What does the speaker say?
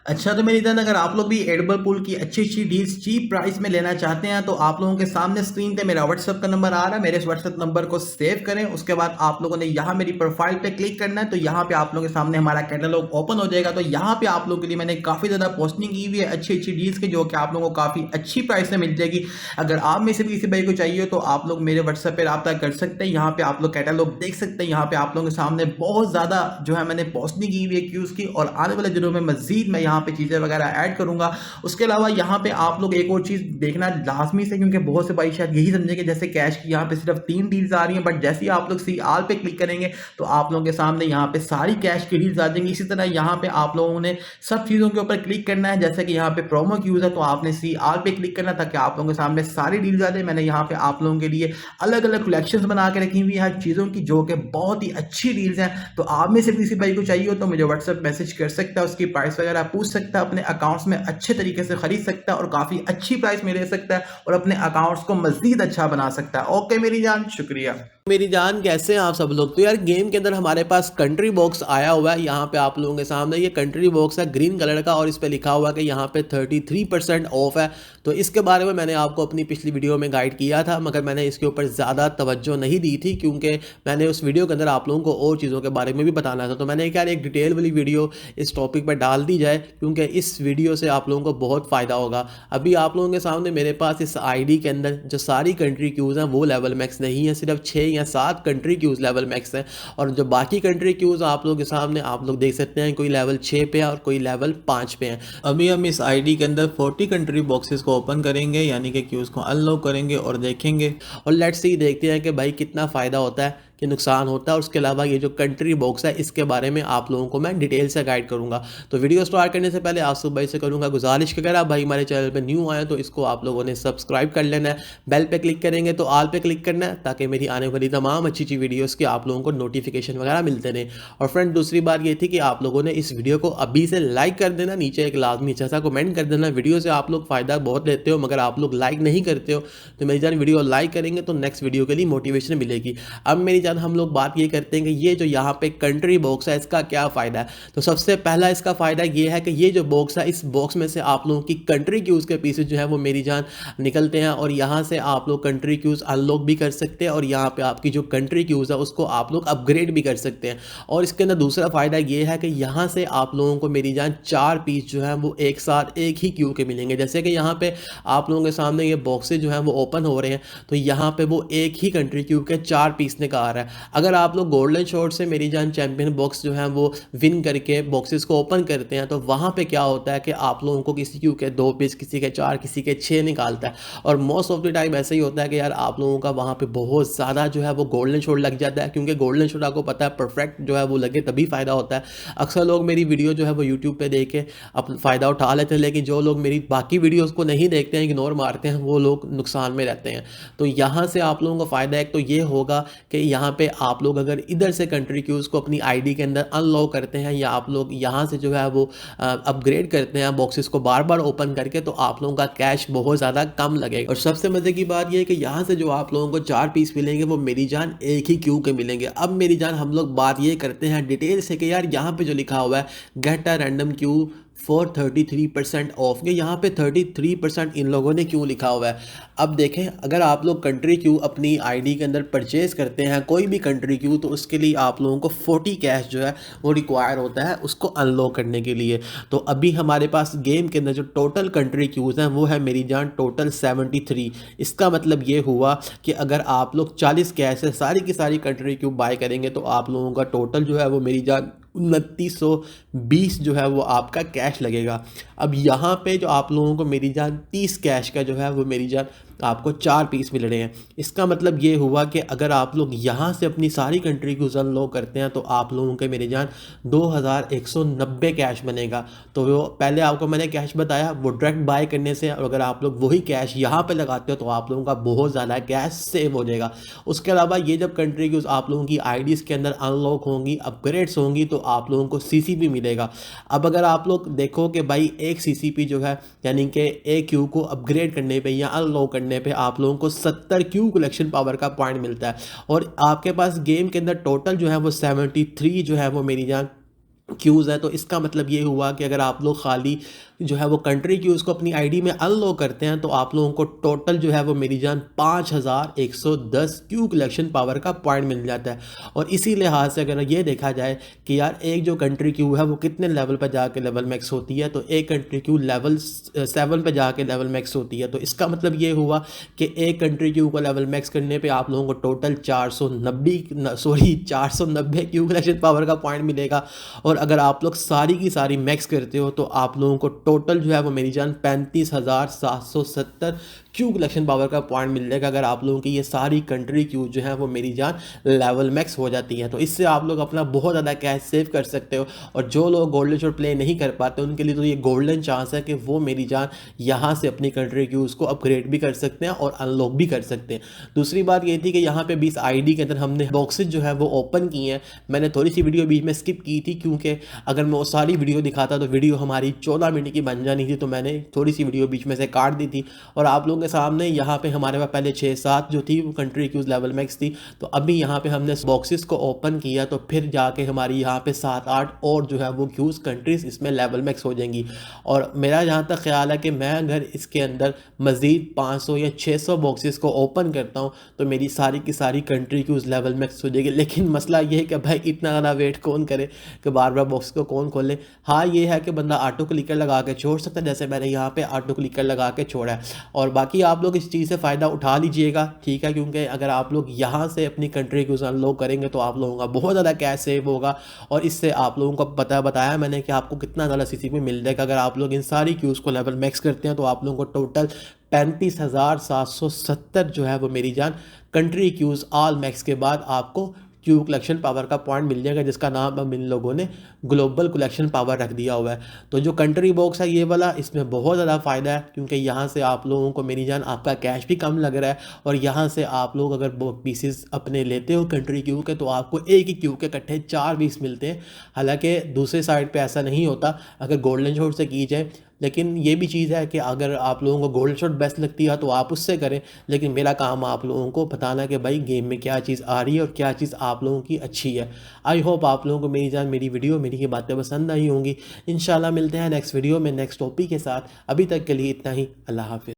अच्छा तो मेरी जान, अगर आप लोग भी एडिबल पूल की अच्छी अच्छी डील्स चीप प्राइस में लेना चाहते हैं तो आप लोगों के सामने स्क्रीन पे मेरा व्हाट्सएप का नंबर आ रहा है। मेरे इस व्हाट्सएप नंबर को सेव करें, उसके बाद आप लोगों ने यहाँ मेरी प्रोफाइल पे क्लिक करना है, तो यहाँ पे आप लोगों के सामने हमारा कैटलॉग ओपन हो जाएगा। तो यहाँ पे आप लोगों के लिए मैंने काफी ज्यादा पोस्टिंग की हुई है अच्छी अच्छी डील्स की, जो कि आप लोगों को काफी अच्छी प्राइस में मिल जाएगी। अगर आप में से भी किसी भाई को चाहिए तो आप लोग मेरे व्हाट्सएप पे रब्ता कर सकते हैं। यहाँ पे आप लोग कैटलॉग देख सकते हैं। यहाँ पे आप लोगों के सामने बहुत ज्यादा जो है मैंने पोस्टिंग की हुई है क्यूज की, और आने वाले दिनों में मजीद मैं यहाँ पे चीजें वगैरह ऐड करूंगा। उसके अलावा यहाँ पे आप लोग एक और चीज देखना लाजमी से, क्योंकि बहुत से भाई शायद यही समझेंगे जैसे कैश की यहाँ पे सिर्फ 3 डील्स आ रही हैं, बट जैसे ही आप लोग सी आल पे क्लिक करेंगे तो आप लोगों के सामने यहाँ पे सारी कैश की डील्स आ जाएंगी। इसी तरह यहाँ पे आप लोगों ने सब चीजों के ऊपर क्लिक करना है, जैसे कि यहाँ पे प्रोमो यूज है तो आपने सी आल पे क्लिक करना ताकि आप लोगों के सामने सारी डील्स आ जाए। मैंने यहाँ पे आप लोगों के लिए अलग अलग कलेक्शंस बना के रखी हुई है चीजों की, जो कि बहुत ही अच्छी डील्स हैं। तो आप में से किसी भाई को चाहिए हो तो मुझे व्हाट्सएप मैसेज कर सकता है, उसकी प्राइस वगैरह पूछ सकता है, अपने अकाउंट्स में अच्छे तरीके से खरीद सकता है और काफी अच्छी प्राइस में ले सकता है और अपने अकाउंट्स को मजीद अच्छा बना सकता है। ओके मेरी जान, शुक्रिया। मेरी जान, कैसे हैं आप सब लोग। तो यार गेम के अंदर हमारे पास कंट्री बॉक्स आया हुआ है। यहाँ पे आप लोगों के सामने ये कंट्री बॉक्स है ग्रीन कलर का, और इस पे लिखा हुआ है कि यहाँ पे 33% ऑफ है। तो इसके बारे में मैंने आपको अपनी पिछली वीडियो में गाइड किया था, मगर मैंने इसके ऊपर ज़्यादा तवज्जो नहीं दी थी, क्योंकि मैंने उस वीडियो के अंदर आप लोगों को और चीज़ों के बारे में भी बताना था। तो मैंने क्या एक डिटेल वाली वीडियो इस टॉपिक पर डाल दी जाए, क्योंकि इस वीडियो से आप लोगों को बहुत फ़ायदा होगा। अभी आप लोगों के सामने मेरे पास इस आईडी के अंदर जो सारी कंट्री क्यूज़ हैं वो लेवल मैक्स नहीं है, सिर्फ 6 या 7 कंट्री क्यूज़ लेवल मैक्स है। और जो बाकी कंट्री क्यूज़ आप लोगों के सामने आप लोग देख सकते हैं, कोई लेवल 6 पे है और कोई लेवल 5 पे है। अभी हम इस आईडी के अंदर 40 कंट्री बॉक्सेस को ओपन करेंगे, यानी कि क्यूज़ को अनलॉक करेंगे और देखेंगे। और लेट्स सी देखते हैं कि भाई कितना फ़ायदा होता है कि नुकसान होता है। और उसके अलावा ये जो कंट्री बॉक्स है इसके बारे में आप लोगों को मैं डिटेल से गाइड करूंगा। तो वीडियो स्टार्ट करने से पहले आप सब भाई से करूंगा गुजारिश कि अगर आप भाई हमारे चैनल पे न्यू आए तो इसको आप लोगों ने सब्सक्राइब कर लेना है, बेल पे क्लिक करेंगे तो ऑल पे क्लिक करना है, ताकि मेरी आने वाली तमाम अच्छी अच्छी वीडियोज़ के आप लोगों को नोटिफिकेशन वगैरह मिलते रहें। और फ्रेंड दूसरी बात ये थी कि आप लोगों ने इस वीडियो को अभी से लाइक कर देना, नीचे एक लाजमी अच्छा सा कमेंट कर देना। वीडियो से आप लोग फ़ायदा बहुत लेते हो, मगर आप लोग लाइक नहीं करते हो। तो मेरी जान वीडियो लाइक करेंगे तो नेक्स्ट वीडियो के लिए मोटिवेशन मिलेगी। अब मेरी जान हम लोग बात ये करते हैं कि ये जो यहाँ पे कंट्री बॉक्स है इसका क्या फ़ायदा है। तो सबसे पहला इसका फ़ायदा ये है कि ये जो बॉक्स है, इस बॉक्स में से आप लोगों की कंट्री क्यूज़ के पीसेज जो है वो मेरी जान निकलते हैं, और यहाँ से आप लोग कंट्री क्यूज़ अनलॉक भी कर सकते हैं, और यहाँ पे आपकी जो कंट्री क्यूज़ है उसको आप लोग अपग्रेड भी कर सकते हैं। और इसके अंदर दूसरा फ़ायदा ये है कि यहाँ से आप लोगों को मेरी जान 4 पीस जो है वो एक साथ एक ही क्यू के मिलेंगे। जैसे कि यहाँ पे आप लोगों के सामने ये बॉक्सेज जो हैं वो ओपन हो रहे हैं, तो यहाँ पे वो एक ही कंट्री क्यू के 4 पीस निकाल रहा है। अगर आप लोग गोल्डन शॉट से मेरी जान चैंपियन बॉक्स जो है वो विन करके बॉक्सेस को ओपन करते हैं, तो वहाँ पे क्या होता है कि आप लोगों को किसी क्यू के 2 पीस, किसी के 4, किसी के 6 निकालता है। और मोस्ट ऑफ द टाइम ऐसा ही होता है कि यार आप लोगों का वहाँ पे बहुत ज़्यादा जो है वो गोल्डन शॉट लग जाता है, क्योंकि गोल्डन शॉट आपको पता है परफेक्ट जो है वो लगे तभी फ़ायदा होता है। अक्सर लोग मेरी वीडियो जो है वो यूट्यूब पे देख के अब फ़ायदा उठा लेते हैं, लेकिन जो लोग मेरी बाकी वीडियोज़ को नहीं देखते हैं, इग्नोर मारते हैं, वो लोग नुकसान में रहते हैं। तो यहाँ से आप लोगों को फ़ायदा एक तो ये होगा कि यहाँ पे आप लोग अगर इधर से कंट्री क्यूज़ को अपनी आईडी के अंदर अनलॉक करते हैं, या आप लोग यहाँ से जो है वो अपग्रेड करते हैं बॉक्सेस को बार बार ओपन करके, तो आप लोगों का कैश बहुत ज़्यादा कम लगेगा। और सबसे मज़े की बात यह है कि यहाँ से जो आप लोगों को 4 पीस मिलेंगे वो मेरी जान एक ही क्यू के मिलेंगे। अब मेरी जान हम लोग बात ये करते हैं डिटेल से कि यार यहाँ पे जो लिखा हुआ है get a random Q for 33% of, ये यहाँ पे 33% इन लोगों ने क्यों लिखा हुआ है। अब देखें, अगर आप लोग कंट्री क्यू अपनी आईडी के अंदर परचेज़ करते हैं कोई भी कंट्री क्यू, तो उसके लिए आप लोगों को 40 कैश जो है वो रिक्वायर होता है उसको अनलॉक करने के लिए। तो अभी हमारे पास गेम के अंदर जो टोटल कंट्री क्यूज़ हैं वो है मेरी जान टोटल 73। इसका मतलब ये हुआ कि अगर आप लोग 40 कैश से सारी की सारी कंट्री क्यू बाय करेंगे तो आप लोगों का टोटल जो है वो मेरी जान 2920 जो है वो आपका कैश लगेगा। अब यहाँ पे जो आप लोगों को मेरी जान 30 कैश का जो है वो मेरी जान आपको 4 पीस मिल रहे हैं। इसका मतलब ये हुआ कि अगर आप लोग यहाँ से अपनी सारी कंट्री को अनलॉक करते हैं तो आप लोगों के मेरे जान 2190 कैश बनेगा। तो वो पहले आपको मैंने कैश बताया वो डायरेक्ट बाय करने से, और अगर आप लोग वही कैश यहाँ पे लगाते हो तो आप लोगों का बहुत ज़्यादा कैश सेव हो जाएगा। उसके अलावा ये जब कंट्री की आप लोगों की आईडीज़ के अंदर अनलॉक होंगी, अपग्रेड्स होंगी, तो आप लोगों को सीसीपी मिलेगा। अब अगर आप लोग देखो कि भाई एक सीसीपी जो है यानी कि एक क्यू को अपग्रेड करने पे या अनलॉक करने पे आप लोगों को 70 क्यू कलेक्शन पावर का पॉइंट मिलता है, और आपके पास गेम के अंदर टोटल जो है वो 73 जो है वो मेरी जान क्यूज़ है। तो इसका मतलब ये हुआ कि अगर आप लोग खाली जो है वो कंट्री क्यूज़ को अपनी आईडी में अनलॉक करते हैं तो आप लोगों को टोटल जो है वो मेरी जान 5110 क्यू कलेक्शन पावर का पॉइंट मिल जाता है। और इसी लिहाज से अगर ये देखा जाए कि यार एक जो कंट्री क्यू है वो कितने लेवल पर जाके लेवल मैक्स होती है, तो एक कंट्री क्यू लेवल 7 पे जाके लेवल मैक्स होती है। तो इसका मतलब ये हुआ कि एक कंट्री क्यू को लेवल मैक्स करने पे आप लोगों को टोटल 490 क्यू कलेक्शन पावर का पॉइंट मिलेगा। और अगर आप लोग सारी की सारी मैक्स करते हो तो आप लोगों को टोटल जो है वो मेरी जान 35,770 क्यू कलेक्शन पावर का पॉइंट मिल जाएगा अगर आप लोगों की ये सारी कंट्री क्यू जो है वो मेरी जान लेवल मैक्स हो जाती हैं। तो इससे आप लोग अपना बहुत ज़्यादा कैश सेव कर सकते हो। और जो लोग गोल्डन शॉट प्ले नहीं कर पाते उनके लिए तो ये गोल्डन चांस है कि वो मेरी जान यहाँ से अपनी कंट्री क्यूज़ को अपग्रेड भी कर सकते हैं और अनलॉक भी कर सकते हैं। दूसरी बात ये थी कि यहाँ पे 20 आईडी के अंदर हमने बॉक्सेस जो है वो ओपन किए हैं। मैंने थोड़ी सी वीडियो बीच में स्किप की थी क्योंकि अगर मैं वो सारी वीडियो दिखाता तो वीडियो हमारी 14 मिनट की बन जानी थी, तो मैंने थोड़ी सी वीडियो बीच में से काट दी थी। और आप लोगों के सामने यहाँ पे हमारे पास पहले 6-7 जो थी वो कंट्री क्यूज़ लेवल मैक्स थी। तो अभी यहाँ पे हमने बॉक्सेस को ओपन किया तो फिर जाके हमारी यहाँ पे 7-8 और जो है वो क्यूज़ कंट्रीज इसमें लेवल मैक्स हो जाएंगी। और मेरा जहाँ तक ख्याल है कि मैं अगर इसके अंदर मज़ीद 500 या 600 बॉक्सेस को ओपन करता हूँ तो मेरी सारी की सारी कंट्री क्यूज़ लेवल मैक्स हो जाएगी। लेकिन मसला ये है कि भाई इतना ज़्यादा वेट कौन करे कि बार बार बॉक्स को कौन खोले। हाँ ये है कि बंदा ऑटो क्लिकर लगा के छोड़ सकता है, जैसे मैंने यहाँ पे ऑटो क्लिकर लगा के छोड़ा है। और बाकी आप लोग इस चीज़ से फ़ायदा उठा लीजिएगा, ठीक है, क्योंकि अगर आप लोग यहाँ से अपनी कंट्री क्यूज़ अनलॉक करेंगे तो आप लोगों का बहुत ज़्यादा कैश सेव होगा। और इससे आप लोगों को बताया मैंने कि आपको कितना ज़्यादा सीसीपी मिल जाएगा। अगर आप लोग इन सारी क्यूज़ को लेवल मैक्स करते हैं तो आप लोगों को टोटल 35,770 जो है वो मेरी जान कंट्री क्यूज़ ऑल मैक्स के बाद आपको क्यू कलेक्शन पावर का पॉइंट मिल जाएगा, जिसका नाम अब इन लोगों ने ग्लोबल कलेक्शन पावर रख दिया हुआ है। तो जो कंट्री बॉक्स है ये वाला, इसमें बहुत ज़्यादा फ़ायदा है क्योंकि यहाँ से आप लोगों को मेरी जान आपका कैश भी कम लग रहा है। और यहाँ से आप लोग अगर पीसेस अपने लेते हो कंट्री क्यू के तो आपको एक ही क्यू के इकट्ठे 4 पीस मिलते हैं। हालांकि दूसरे साइड पे ऐसा नहीं होता अगर गोल्डन शॉट से की जाए। लेकिन ये भी चीज़ है कि अगर आप लोगों को गोल्डन शॉट बेस्ट लगती है तो आप उससे करें। लेकिन मेरा काम आप लोगों को बताना कि भाई गेम में क्या चीज़ आ रही है और क्या चीज़ आप लोगों की अच्छी है। आई होप आप लोगों को मेरी जान मेरी वीडियो मेरी ये बातें पसंद आई होंगी। इंशाल्लाह मिलते हैं नेक्स्ट वीडियो में नेक्स्ट टॉपिक के साथ। अभी तक के लिए इतना ही। अल्लाह हाफिज़।